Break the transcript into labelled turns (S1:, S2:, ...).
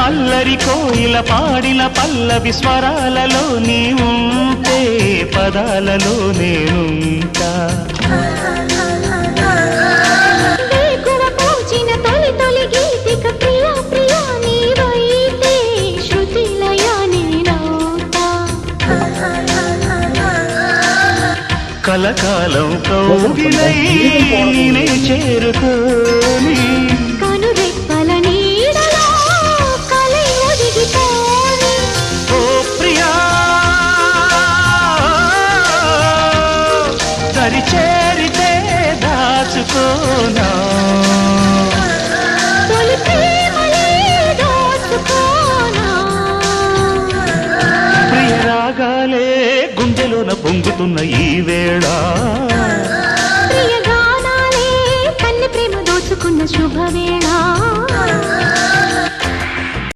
S1: అల్లరి కోయిల పాడిన పల్లవి స్వరాలలో నీ ఉంటే పదాలలో నేనుంటా కలకాలం కౌగిలై నే చేరుకోని
S2: కనురెప్పల నీడలో కలై ఒదిగిపోని
S1: ఓ ప్రియా దరి చేరితే దాచుకోనా
S2: తొలి ప్రేమలే దోచుకోనా
S1: ప్రియ రాగాలే గుండెలోన పొంగుతున్న ఈ వేళ
S2: ప్రియ గానాలే కన్నె ప్రేమ దోచుకున్న శుభవేళ